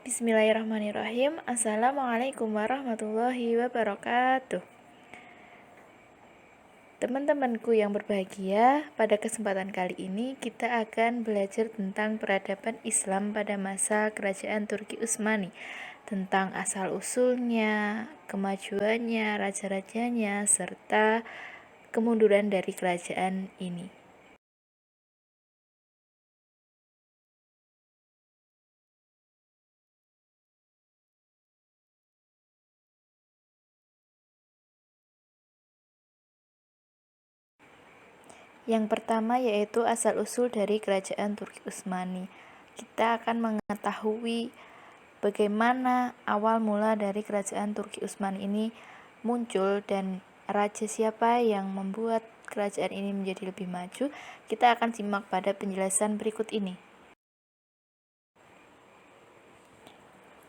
Bismillahirrahmanirrahim. Assalamualaikum warahmatullahi wabarakatuh. Teman-temanku yang berbahagia, pada kesempatan kali ini kita akan belajar tentang peradaban Islam pada masa Kerajaan Turki Utsmani, tentang asal-usulnya, kemajuannya, raja-rajanya, serta kemunduran dari kerajaan ini. Yang pertama yaitu asal-usul dari Kerajaan Turki Utsmani. Kita akan mengetahui bagaimana awal mula dari Kerajaan Turki Utsmani ini muncul dan raja siapa yang membuat kerajaan ini menjadi lebih maju. Kita akan simak pada penjelasan berikut ini.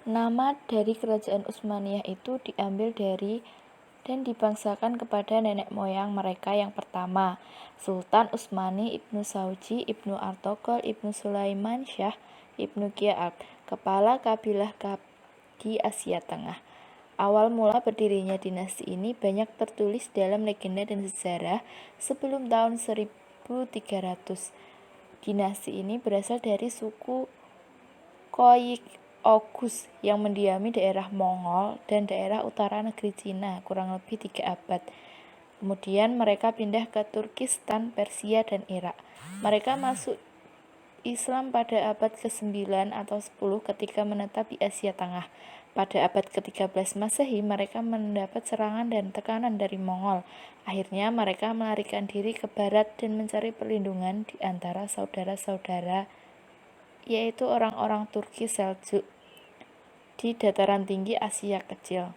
Nama dari Kerajaan Utsmaniyah itu diambil dari dan dibangsakan kepada nenek moyang mereka yang pertama, Sultan Utsmani Ibnu Sauji Ibnu Artogol Ibnu Sulaiman Syah Ibnu Kia'ab, kepala kabilah di Asia Tengah. Awal mula berdirinya dinasti ini banyak tertulis dalam legenda dan sejarah sebelum tahun 1300. Dinasti ini berasal dari suku Koyik Oghuz yang mendiami daerah Mongol dan daerah utara negeri Cina kurang lebih 3 abad. Kemudian mereka pindah ke Turkistan, Persia, dan Irak. Mereka masuk Islam pada abad ke-9 atau 10 ketika menetap di Asia Tengah. Pada abad ke-13 Masehi, mereka mendapat serangan dan tekanan dari Mongol. Akhirnya mereka melarikan diri ke barat dan mencari perlindungan di antara saudara-saudara, yaitu orang-orang Turki Seljuk di dataran tinggi Asia Kecil.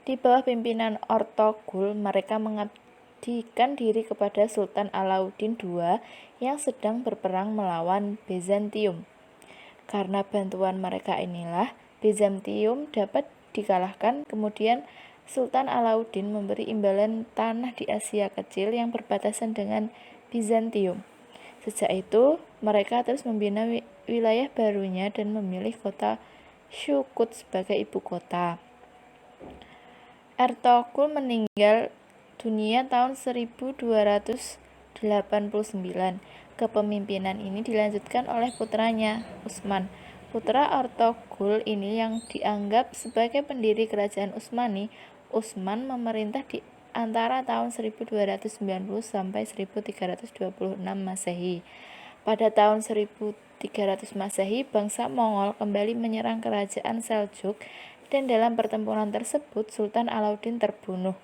Di bawah pimpinan Ortogul, mereka mengabdikan diri kepada Sultan Alauddin II yang sedang berperang melawan Bizantium. Karena bantuan mereka inilah, Bizantium dapat dikalahkan. Kemudian Sultan Alauddin memberi imbalan tanah di Asia Kecil yang berbatasan dengan Bizantium. Sejak itu, mereka terus membina wilayah barunya dan memilih kota Shukut sebagai ibu kota. Ertugrul meninggal dunia tahun 1289. Kepemimpinan ini dilanjutkan oleh putranya, Utsman. Putra Ertugrul ini yang dianggap sebagai pendiri kerajaan Utsmani. Utsman memerintah di antara tahun 1290 sampai 1326 Masehi. Pada tahun 1300 Masehi, bangsa Mongol kembali menyerang kerajaan Seljuk dan dalam pertempuran tersebut Sultan Alauddin terbunuh.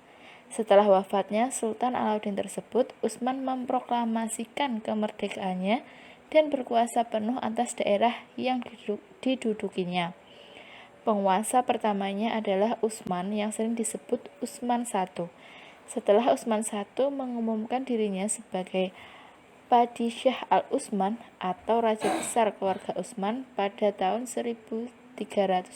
Setelah wafatnya Sultan Alauddin tersebut, Utsman memproklamasikan kemerdekaannya dan berkuasa penuh atas daerah yang didudukinya. Penguasa pertamanya adalah Utsman yang sering disebut Utsman I. Setelah Utsman I mengumumkan dirinya sebagai Padishah Al-Utsman atau Raja Besar keluarga Utsman pada tahun 1300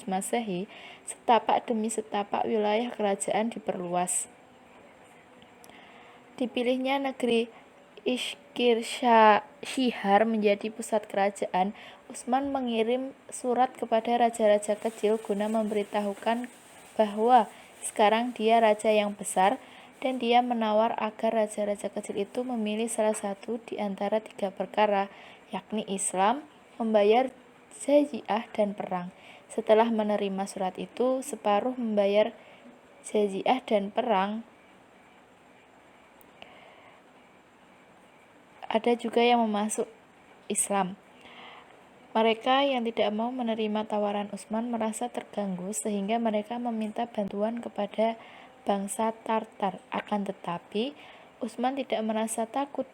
Masehi, setapak demi setapak wilayah kerajaan diperluas. Dipilihnya negeri Ishkirshihar menjadi pusat kerajaan. Utsman mengirim surat kepada raja-raja kecil guna memberitahukan bahwa sekarang dia raja yang besar, dan dia menawar agar raja-raja kecil itu memilih salah satu di antara 3 perkara, yakni Islam, membayar jaziah, dan perang. Setelah menerima surat itu, separuh membayar jaziah dan perang. Ada juga yang memasuk Islam. Mereka yang tidak mau menerima tawaran Utsman merasa terganggu sehingga mereka meminta bantuan kepada bangsa Tartar. Akan tetapi, Utsman tidak merasa takut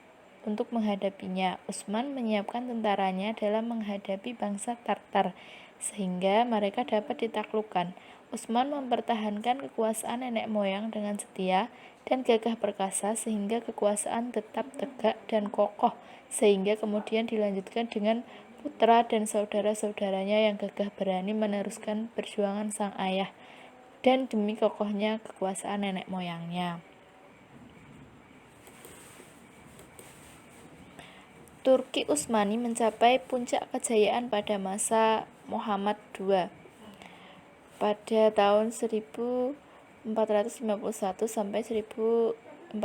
untuk menghadapinya. Utsman menyiapkan tentaranya dalam menghadapi bangsa Tartar, sehingga mereka dapat ditaklukkan. Utsman mempertahankan kekuasaan nenek moyang dengan setia dan gagah perkasa sehingga kekuasaan tetap tegak dan kokoh, sehingga kemudian dilanjutkan dengan putra dan saudara-saudaranya yang gagah berani meneruskan perjuangan sang ayah dan demi kokohnya kekuasaan nenek moyangnya. Turki Utsmani mencapai puncak kejayaan pada masa Muhammad II pada tahun 1451 sampai 1484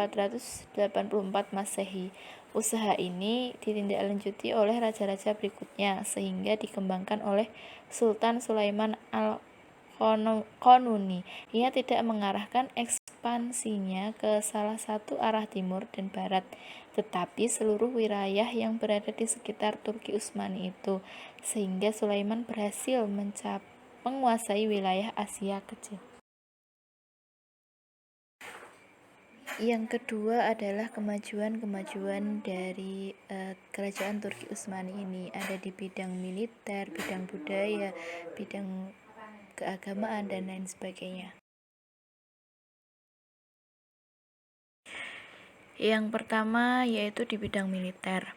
Masehi. Usaha ini ditindaklanjuti oleh raja-raja berikutnya sehingga dikembangkan oleh Sultan Sulaiman Al-Qanuni. Ia tidak mengarahkan ekspansinya ke salah satu arah timur dan barat, tetapi seluruh wilayah yang berada di sekitar Turki Utsmani itu, sehingga Sulaiman berhasil menguasai wilayah Asia Kecil. Yang kedua adalah kemajuan dari kerajaan Turki Utsmani ini, ada di bidang militer, bidang budaya, bidang keagamaan, dan lain sebagainya. Yang pertama yaitu di bidang militer.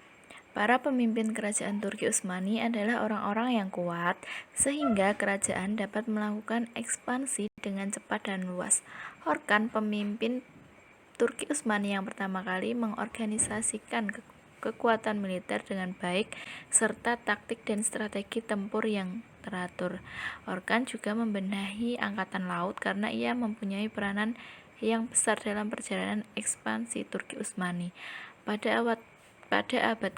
Para pemimpin kerajaan Turki Utsmani adalah orang-orang yang kuat, sehingga kerajaan dapat melakukan ekspansi dengan cepat dan luas. Horkan, pemimpin Turki Utsmani yang pertama kali mengorganisasikan kekuatan militer dengan baik, serta taktik dan strategi tempur yang teratur. Orkan juga membenahi angkatan laut karena ia mempunyai peranan yang besar dalam perjalanan ekspansi Turki Utsmani. Pada abad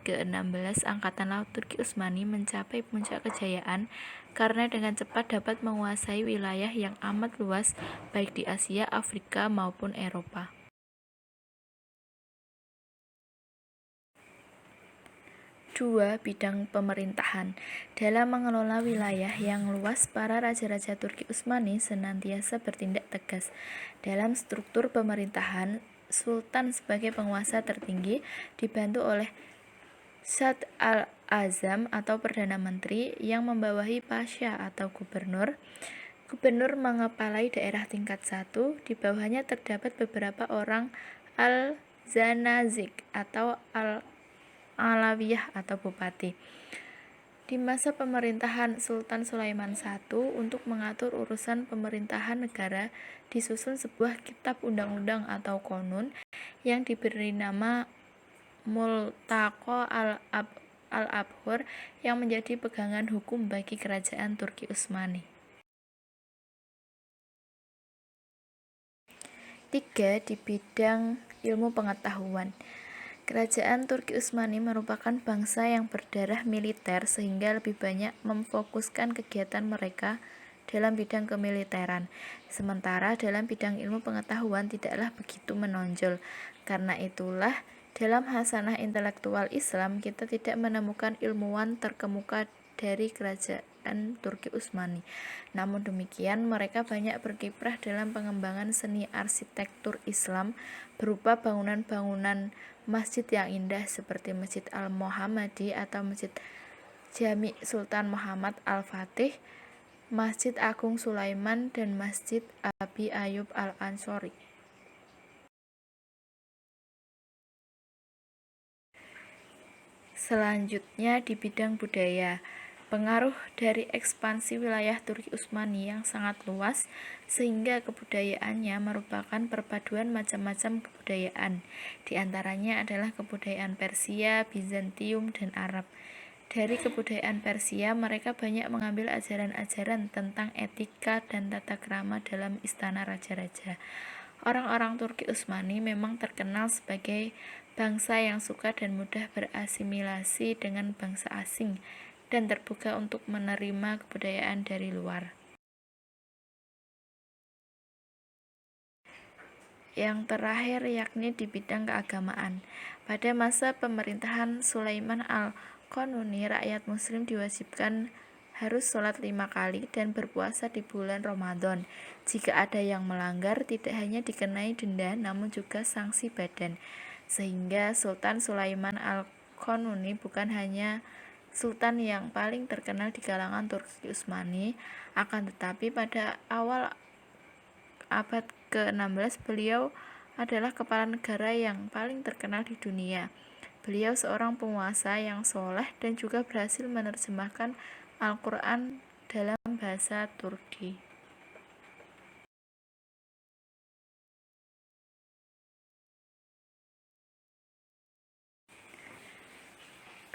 ke-16, Angkatan Laut Turki Utsmani mencapai puncak kejayaan karena dengan cepat dapat menguasai wilayah yang amat luas baik di Asia, Afrika, maupun Eropa. 2. Bidang pemerintahan. Dalam mengelola wilayah yang luas, para raja-raja Turki Utsmani senantiasa bertindak tegas. Dalam struktur pemerintahan, Sultan sebagai penguasa tertinggi dibantu oleh Sadr al-Azam atau Perdana Menteri yang membawahi Pasha atau Gubernur. Gubernur mengepalai daerah tingkat 1, di bawahnya terdapat beberapa orang al-Zanazik atau Alawiyah atau bupati. Di masa pemerintahan Sultan Sulaiman I, untuk mengatur urusan pemerintahan negara, disusun sebuah kitab undang-undang atau konun yang diberi nama Multaqa al-Abhur yang menjadi pegangan hukum bagi kerajaan Turki Utsmani. 3. Di bidang ilmu pengetahuan. Kerajaan Turki Utsmani merupakan bangsa yang berdarah militer sehingga lebih banyak memfokuskan kegiatan mereka dalam bidang kemiliteran. Sementara dalam bidang ilmu pengetahuan tidaklah begitu menonjol. Karena itulah dalam hasanah intelektual Islam kita tidak menemukan ilmuwan terkemuka dari kerajaan Turki Utsmani. Namun demikian, mereka banyak berkiprah dalam pengembangan seni arsitektur Islam berupa bangunan-bangunan masjid yang indah seperti Masjid Al-Muhammadi atau Masjid Jami Sultan Muhammad Al-Fatih, Masjid Agung Sulaiman, dan Masjid Abi Ayub Al-Ansori. Selanjutnya di bidang budaya. Pengaruh dari ekspansi wilayah Turki Utsmani yang sangat luas sehingga kebudayaannya merupakan perpaduan macam-macam kebudayaan. Di antaranya adalah kebudayaan Persia, Bizantium, dan Arab. Dari kebudayaan Persia, mereka banyak mengambil ajaran-ajaran tentang etika dan tata krama dalam istana raja-raja. Orang-orang Turki Utsmani memang terkenal sebagai bangsa yang suka dan mudah berasimilasi dengan bangsa asing dan terbuka untuk menerima kebudayaan dari luar. Yang terakhir yakni di bidang keagamaan. Pada masa pemerintahan Sulaiman Al-Qanuni, rakyat muslim diwajibkan harus sholat 5 kali dan berpuasa di bulan Ramadan. Jika ada yang melanggar, tidak hanya dikenai denda namun juga sanksi badan. Sehingga Sultan Sulaiman Al-Qanuni bukan hanya sultan yang paling terkenal di kalangan Turki Utsmani, akan tetapi pada awal abad ke-16 beliau adalah kepala negara yang paling terkenal di dunia. Beliau seorang penguasa yang soleh dan juga berhasil menerjemahkan Al-Quran dalam bahasa Turki.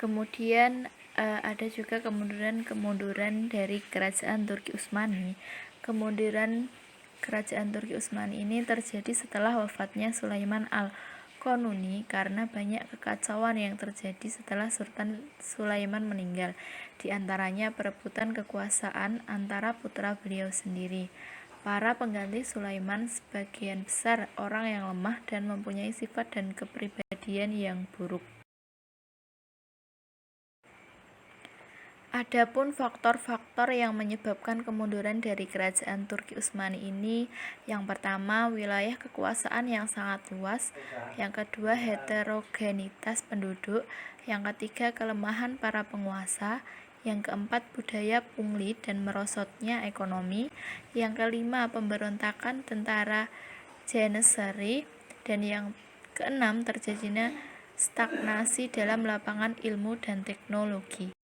Kemudian Ada juga kemunduran dari kerajaan Turki Utsmani. Kemunduran kerajaan Turki Utsmani ini terjadi setelah wafatnya Sulaiman Al-Qanuni karena banyak kekacauan yang terjadi setelah Sultan Sulaiman meninggal, di antaranya perebutan kekuasaan antara putra beliau sendiri. Para pengganti Sulaiman sebagian besar orang yang lemah dan mempunyai sifat dan kepribadian yang buruk. Adapun faktor-faktor yang menyebabkan kemunduran dari kerajaan Turki Utsmani ini, yang pertama, wilayah kekuasaan yang sangat luas, yang kedua, heterogenitas penduduk, yang ketiga, kelemahan para penguasa, yang keempat, budaya pungli dan merosotnya ekonomi, yang kelima, pemberontakan tentara Janissary, dan yang keenam, terjadinya stagnasi dalam lapangan ilmu dan teknologi.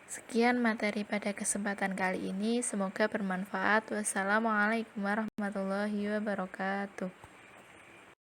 Sekian materi pada kesempatan kali ini, semoga bermanfaat. Wassalamualaikum warahmatullahi wabarakatuh.